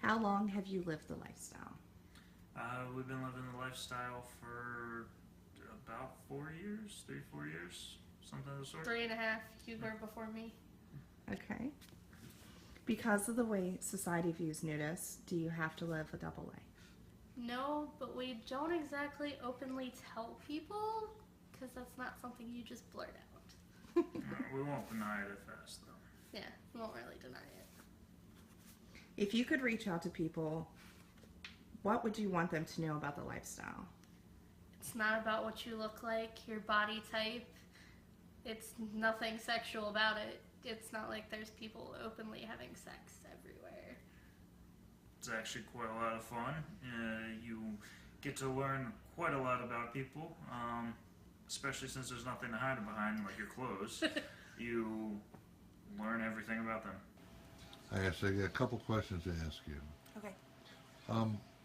How long have you lived the lifestyle? We've been living the lifestyle for about 4 years, 3, 4 years, something of the sort. 3.5. You were before me. Okay. Because of the way society views nudists, do you have to live a double life? No, but we don't exactly openly tell people because that's not something you just blurt out. We won't deny it at first, though. Yeah, we won't really deny it. If you could reach out to people, what would you want them to know about the lifestyle? It's not about what you look like, your body type. It's nothing sexual about it. It's not like there's people openly having sex everywhere. It's actually quite a lot of fun. You get to learn quite a lot about people, especially since there's nothing to hide behind, like your clothes. You learn everything about them. I guess I got a couple questions to ask you. Okay.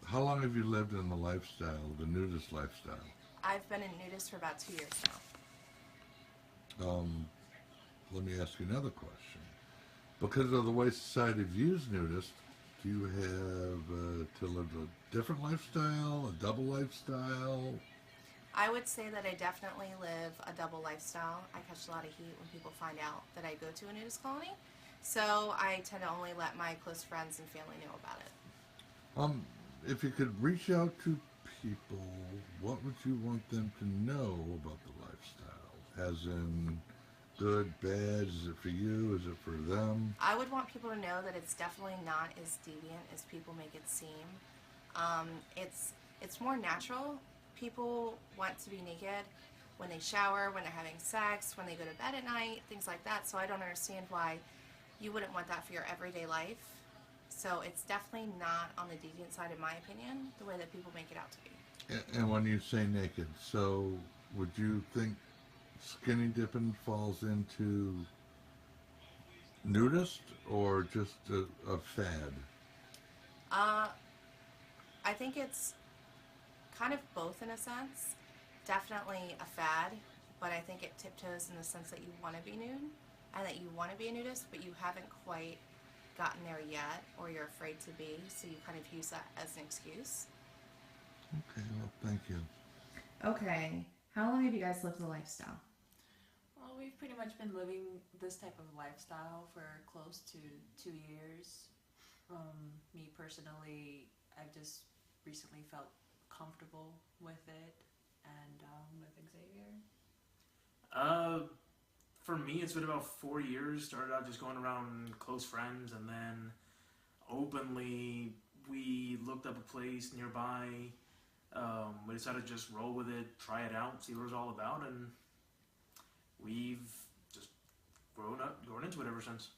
How long have you lived in the lifestyle, the nudist lifestyle? I've been a nudist for about 2 years now. Let me ask you another question. Because of the way society views nudists, do you have to live a different lifestyle, a double lifestyle? I would say that I definitely live a double lifestyle. I catch a lot of heat when people find out that I go to a nudist colony. So I tend to only let my close friends and family know about it. If you could reach out to people, what would you want them to know about the lifestyle? As in, good, bad, is it for you, is it for them? I would want people to know that it's definitely not as deviant as people make it seem. It's more natural. People want to be naked when they shower, when they're having sex, when they go to bed at night, things like that. So I don't understand why you wouldn't want that for your everyday life. So it's definitely not on the deviant side, in my opinion, the way that people make it out to be. And when you say naked, so would you think skinny dipping falls into nudist or just a fad? I think it's kind of both in a sense. Definitely a fad, but I think it tiptoes in the sense that you want to be nude and that you want to be a nudist, but you haven't quite gotten there yet, or you're afraid to be, so you kind of use that as an excuse. Okay, well, thank you. Okay. How long have you guys lived the lifestyle? Well, we've pretty much been living this type of lifestyle for close to 2 years. Me personally, I've just recently felt comfortable with it, and with Xavier. For me, it's been about 4 years. Started out just going around close friends, and then openly we looked up a place nearby. We decided to just roll with it, try it out, see what it was all about, and we've just grown into it ever since.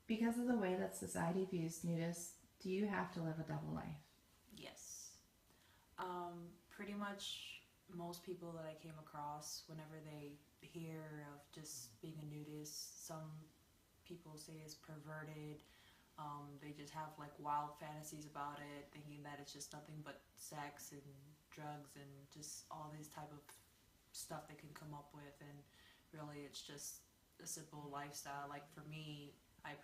Because of the way that society views nudists, do you have to live a double life? Yes. Pretty much most people that I came across, whenever they hear of just being a nudist, some people say it's perverted. They just have like wild fantasies about it, thinking that it's just nothing but sex and drugs and just all these type of stuff they can come up with, and really it's just a simple lifestyle. Like for me, my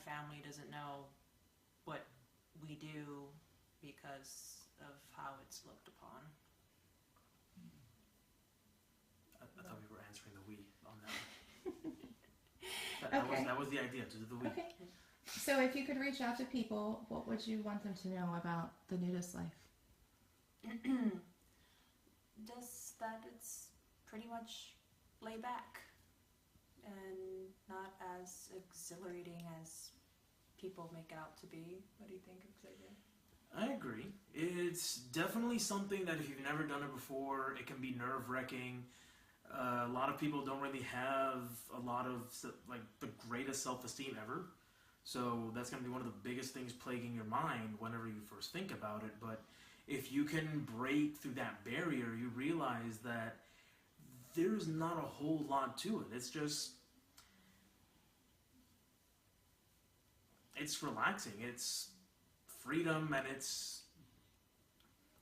family doesn't know what we do because of how it's looked upon. I thought we were answering the we on that. Okay. That was the idea, to do the we. Okay. So if you could reach out to people, what would you want them to know about the nudist life? Just that it's pretty much laid back and not as exhilarating as people make it out to be. What do you think, Xavier? I agree. It's definitely something that if you've never done it before, it can be nerve-wracking. A lot of people don't really have a lot of like the greatest self-esteem ever. So that's going to be one of the biggest things plaguing your mind whenever you first think about it. But if you can break through that barrier, you realize that there's not a whole lot to it. It's relaxing. It's freedom, and it's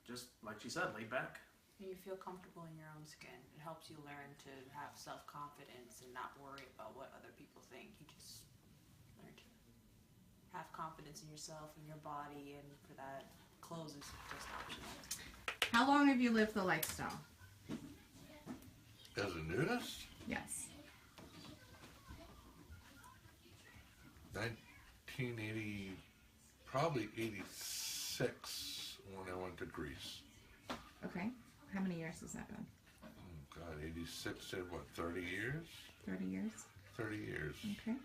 just, like she said, laid back. You feel comfortable in your own skin. It helps you learn to have self-confidence and not worry about what other people think. You just learn to have confidence in yourself and your body, and for that, clothes is just optional. How long have you lived the lifestyle? As a nudist, Yes. 1980, probably 86 when I went to Greece. Okay. How many years has that been? Oh God, 86 said what, 30 years? 30 years? 30 years. Okay.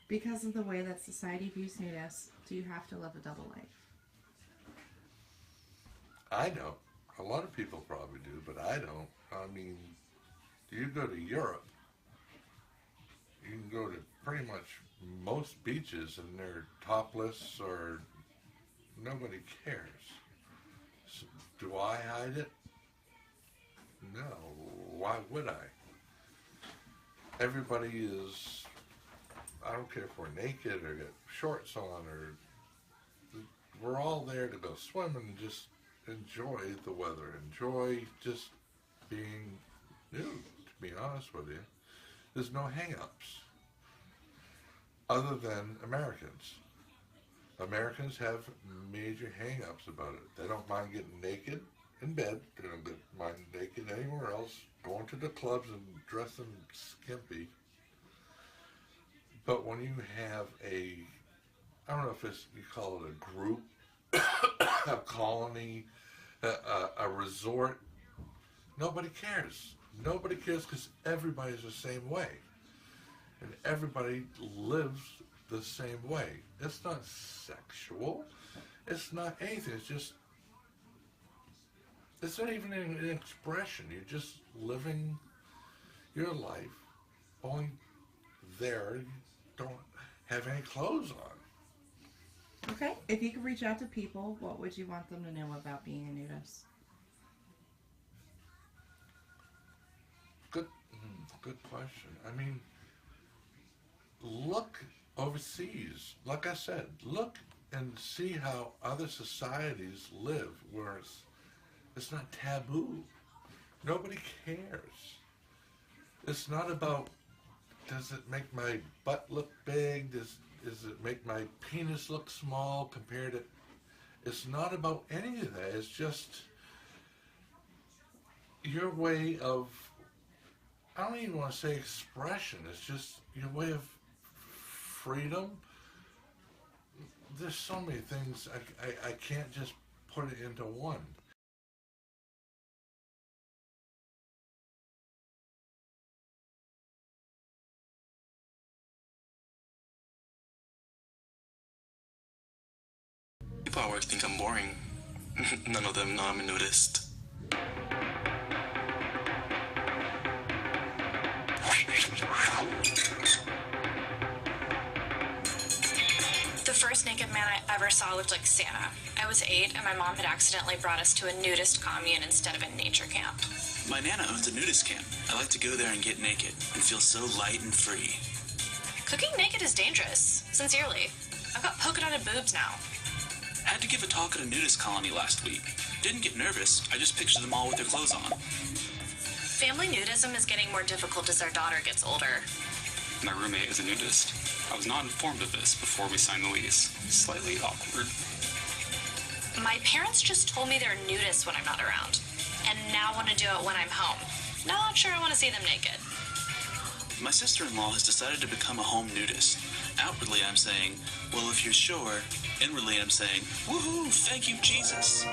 Because of the way that society views nudists, do you have to live a double life? I don't. A lot of people probably do, but I don't. I mean, you go to Europe, you can go to pretty much most beaches and they're topless or nobody cares. So, do I hide it? No. Why would I? Everybody is, I don't care if we're naked or get shorts on, or we're all there to go swim and just enjoy the weather, enjoy just being nude, to be honest with you. There's no hang-ups other than Americans. Americans have major hang-ups about it. They don't mind getting naked in bed. They don't mind naked anywhere else, going to the clubs and dressing skimpy. But when you have a, I don't know if it's, you call it a group, a colony, a resort, nobody cares. Nobody cares because everybody's the same way. And everybody lives the same way. It's not sexual. It's not anything. It's just, it's not even an expression. You're just living your life. Only there, you don't have any clothes on. Okay. If you could reach out to people, what would you want them to know about being a nudist? Good question. I mean, look overseas. Like I said, look and see how other societies live where it's not taboo. Nobody cares. It's not about, does it make my butt look big? Does it make my penis look small compared to... It's not about any of that. It's just your way of, I don't even want to say expression. It's just your way of freedom. There's so many things. I can't just put it into one. People at work think I'm boring. None of them know I'm a nudist. The first naked man I ever saw looked like Santa. I was 8, and my mom had accidentally brought us to a nudist commune instead of a nature camp. My Nana owns a nudist camp. I like to go there and get naked and feel so light and free. Cooking naked is dangerous. Sincerely. I've got polka-dotted boobs now. Had to give a talk at a nudist colony last week. Didn't get nervous. I just pictured them all with their clothes on. Family nudism is getting more difficult as our daughter gets older. My roommate is a nudist. I was not informed of this before we signed the lease. Slightly awkward. My parents just told me they're nudists when I'm not around, and now want to do it when I'm home. Not sure I want to see them naked. My sister-in-law has decided to become a home nudist. Outwardly, I'm saying, well, if you're sure. Inwardly, I'm saying, woohoo, thank you, Jesus.